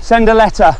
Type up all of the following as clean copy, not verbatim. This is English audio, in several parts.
Send a letter.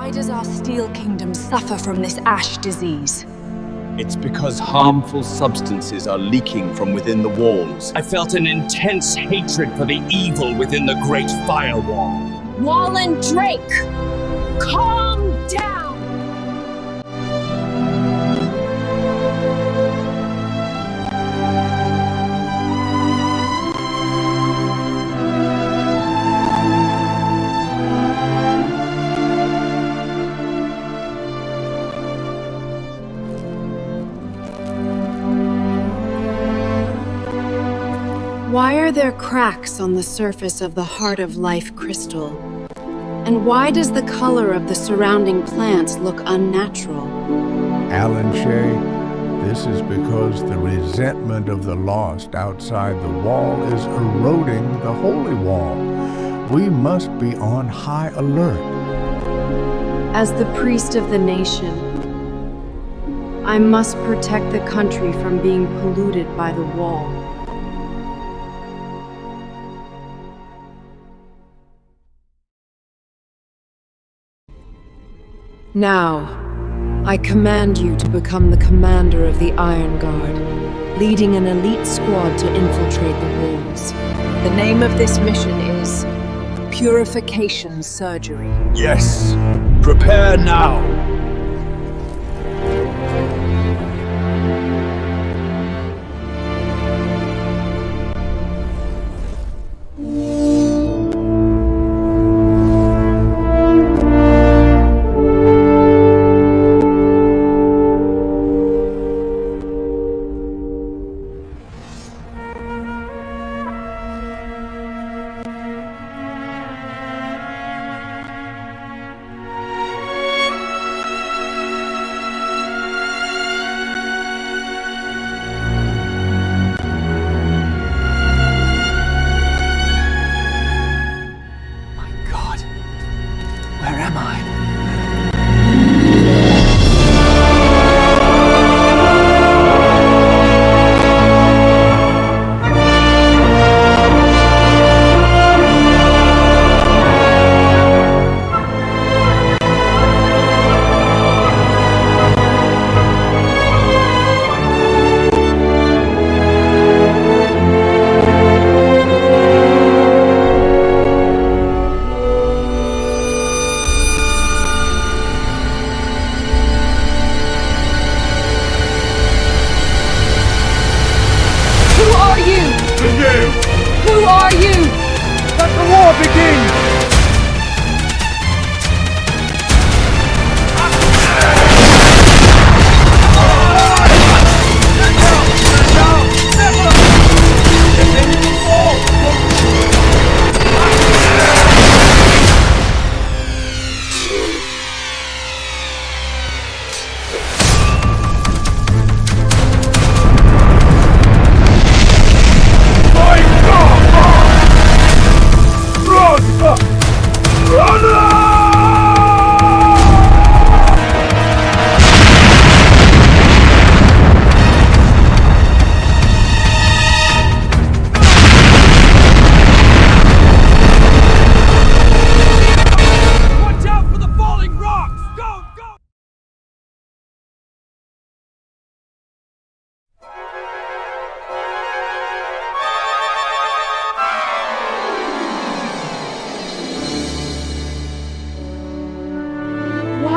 Why does our Steel Kingdom suffer from this ash disease? It's because harmful substances are leaking from within the walls. I felt an intense hatred for the evil within the Great Firewall. Wallen Drake! Calm down! Why are there cracks on the surface of the Heart of Life crystal? And why does the color of the surrounding plants look unnatural? Alan Shay, this is because the resentment of the lost outside the wall is eroding the holy wall. We must be on high alert. As the priest of the nation, I must protect the country from being polluted by the wall. Now, I command you to become the commander of the Iron Guard, leading an elite squad to infiltrate the walls. The name of this mission is Purification Surgery. Yes! Prepare now!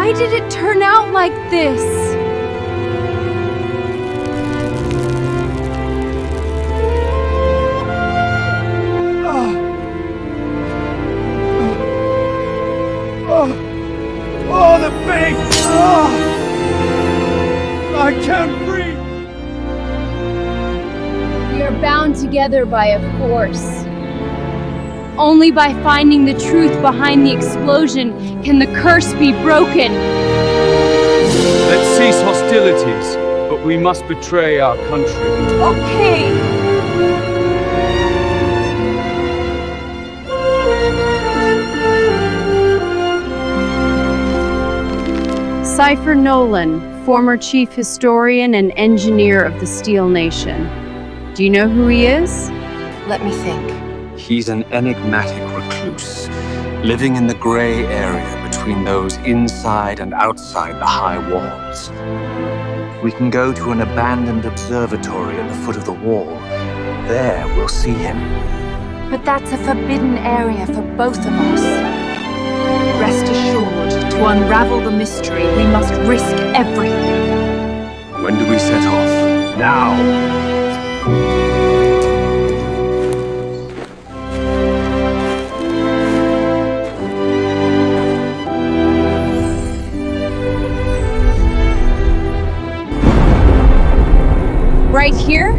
Why did it turn out like this? Oh, the pain! Oh, I can't breathe! We are bound together by a force. Only by finding the truth behind the explosion can the curse be broken. Let's cease hostilities, but we must betray our country. Okay. Cypher Nolan, former chief historian and engineer of the Steel Nation. Do you know who he is? Let me think. He's an enigmatic recluse, living in the gray area between those inside and outside the high walls. We can go to an abandoned observatory at the foot of the wall. There we'll see him. But that's a forbidden area for both of us. Rest assured, to unravel the mystery, we must risk everything. When do we set off? Now! Right here?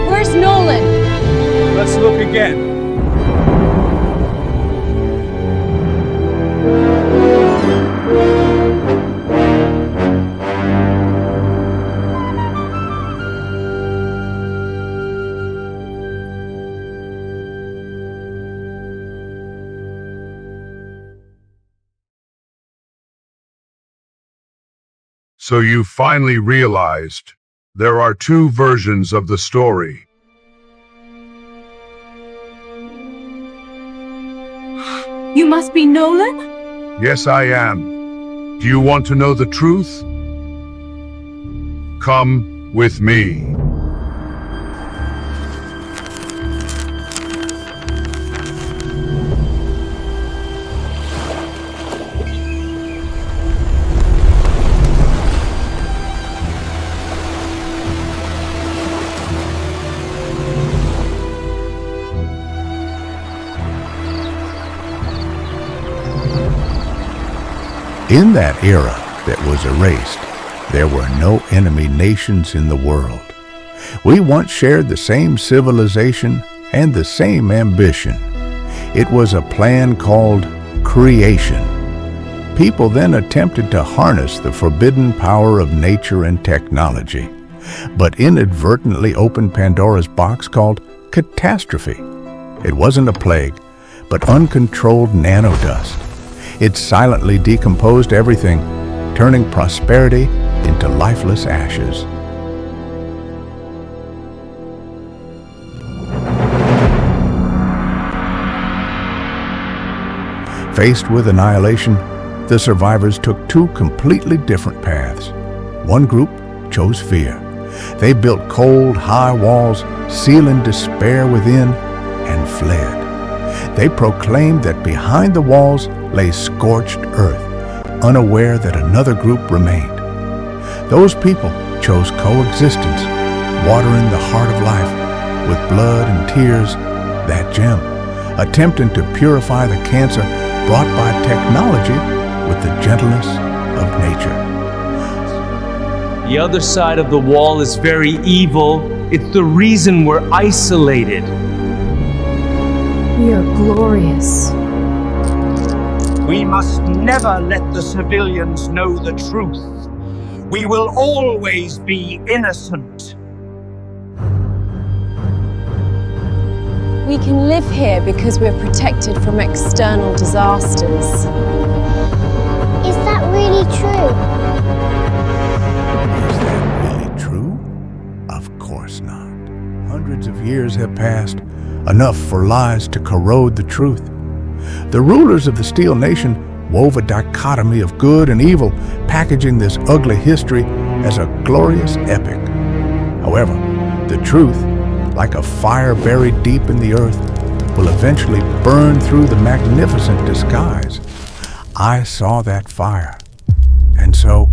Where's Nolan? Let's look again. So you finally realized there are two versions of the story. You must be Nolan? Yes, I am. Do you want to know the truth? Come with me. In that era that was erased, there were no enemy nations in the world. We once shared the same civilization and the same ambition. It was a plan called creation. People then attempted to harness the forbidden power of nature and technology, but inadvertently opened Pandora's box called catastrophe. It wasn't a plague, but uncontrolled nanodust. It silently decomposed everything, turning prosperity into lifeless ashes. Faced with annihilation, the survivors took two completely different paths. One group chose fear. They built cold, high walls, sealing despair within, and fled. They proclaimed that behind the walls lay scorched earth, unaware that another group remained. Those people chose coexistence, watering the heart of life with blood and tears, that gem, attempting to purify the cancer brought by technology with the gentleness of nature. The other side of the wall is very evil. It's the reason we're isolated. We are glorious. We must never let the civilians know the truth. We will always be innocent. We can live here because we're protected from external disasters. Is that really true? Is that really true? Of course not. Hundreds of years have passed, enough for lies to corrode the truth. The rulers of the Steel Nation wove a dichotomy of good and evil, packaging this ugly history as a glorious epic. However, the truth, like a fire buried deep in the earth, will eventually burn through the magnificent disguise. I saw that fire, And so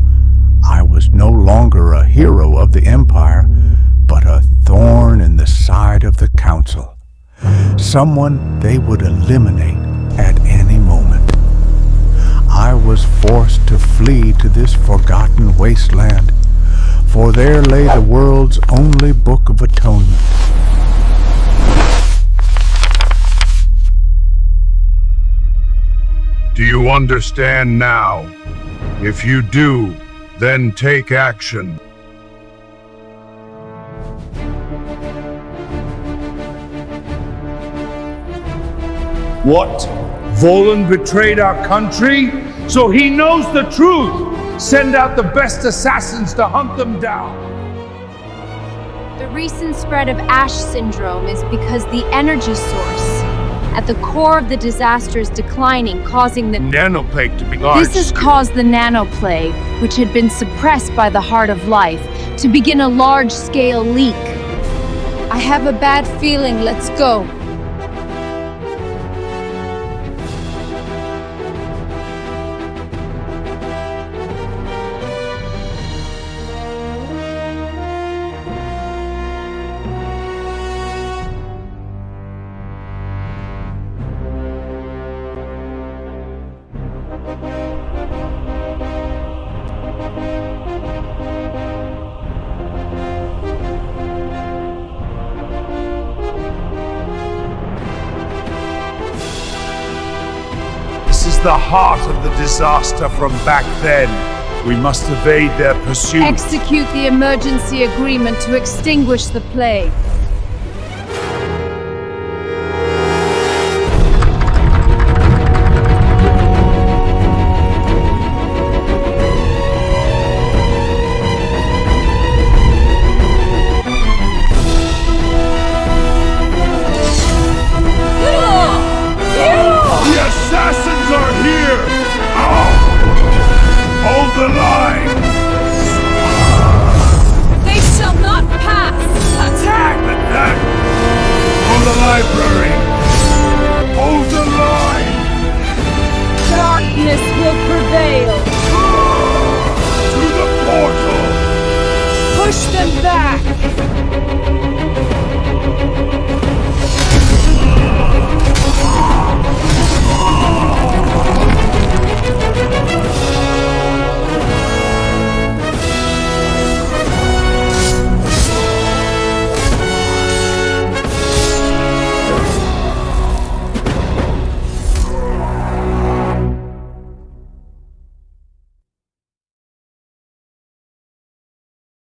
I was no longer a hero of the Empire, but a thorn in the side of the Council. Someone they would eliminate at any moment. I was forced to flee to this forgotten wasteland, for there lay the world's only book of atonement. Do you understand now? If you do, then take action. What? Volan betrayed our country? So he knows the truth! Send out the best assassins to hunt them down! The recent spread of Ash syndrome is because the energy source at the core of the disaster is declining, causing the Nanoplague to be large. This has caused the nanoplague, which had been suppressed by the heart of life, to begin a large-scale leak. I have a bad feeling. Let's go. This is the heart of the disaster from back then. We must evade their pursuit. Execute the emergency agreement to extinguish the plague. The assassins are here! Hold the line! They shall not pass! Attack! On the library! Hold the line! Darkness will prevail! To the portal! Push them back!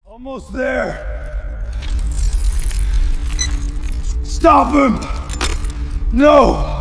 Almost there! Stop him! No!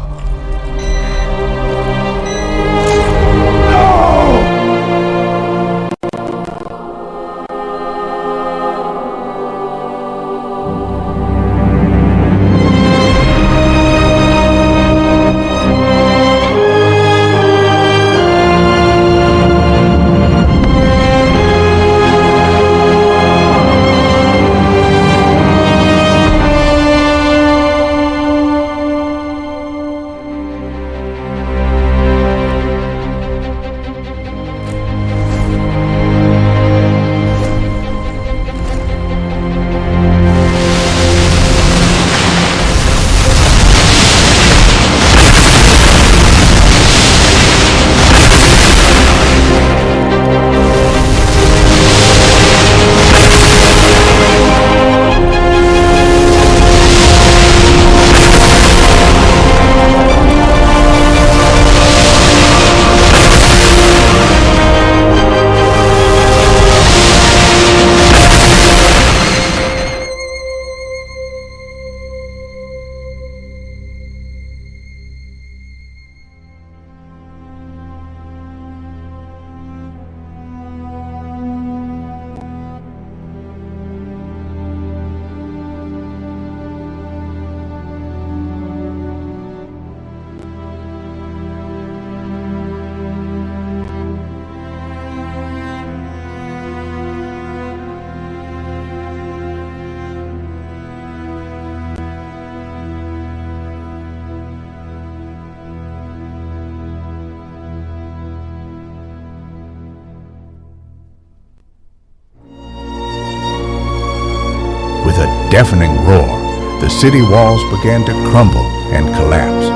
deafening roar, the city walls began to crumble and collapse.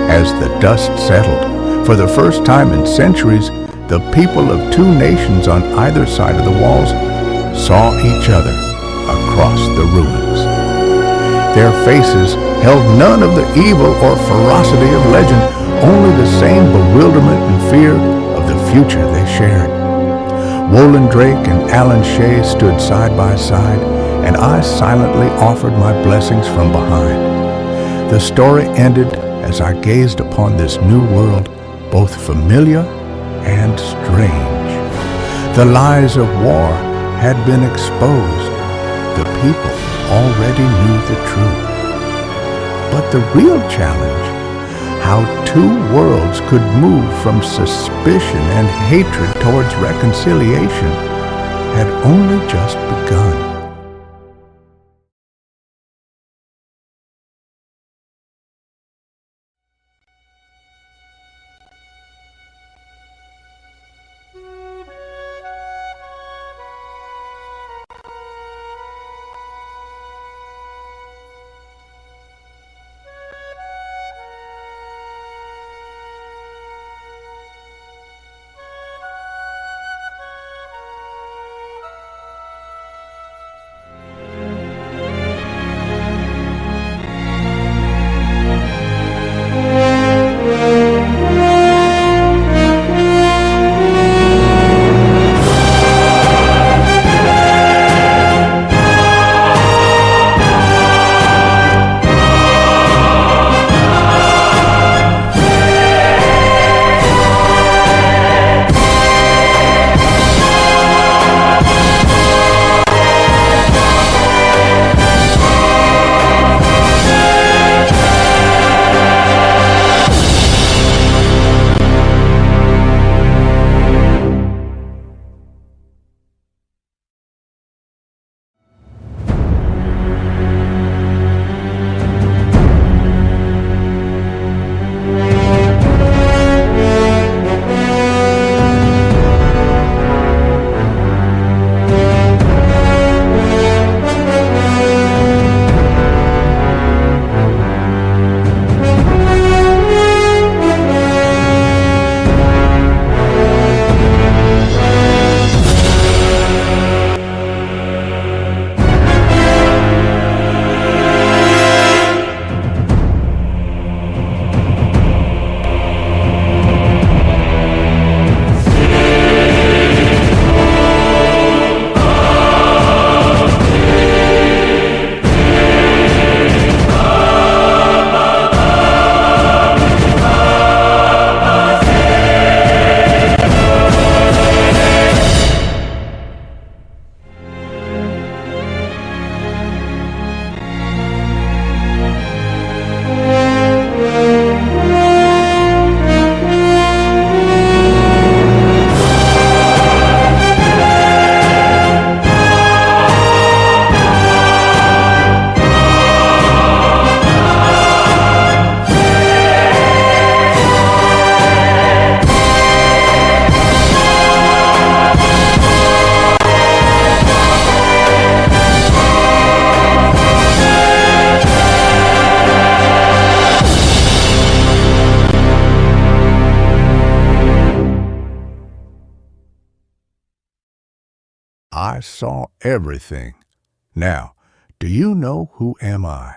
As the dust settled, for the first time in centuries, the people of two nations on either side of the walls saw each other across the ruins. Their faces held none of the evil or ferocity of legend, only the same bewilderment and fear of the future they shared. Wolin Drake and Alan Shea stood side by side, and I silently offered my blessings from behind. The story ended as I gazed upon this new world, both familiar and strange. The lies of war had been exposed. The people already knew the truth. But the real challenge, how two worlds could move from suspicion and hatred towards reconciliation, had only just begun. I saw everything. Now, do you know who am I?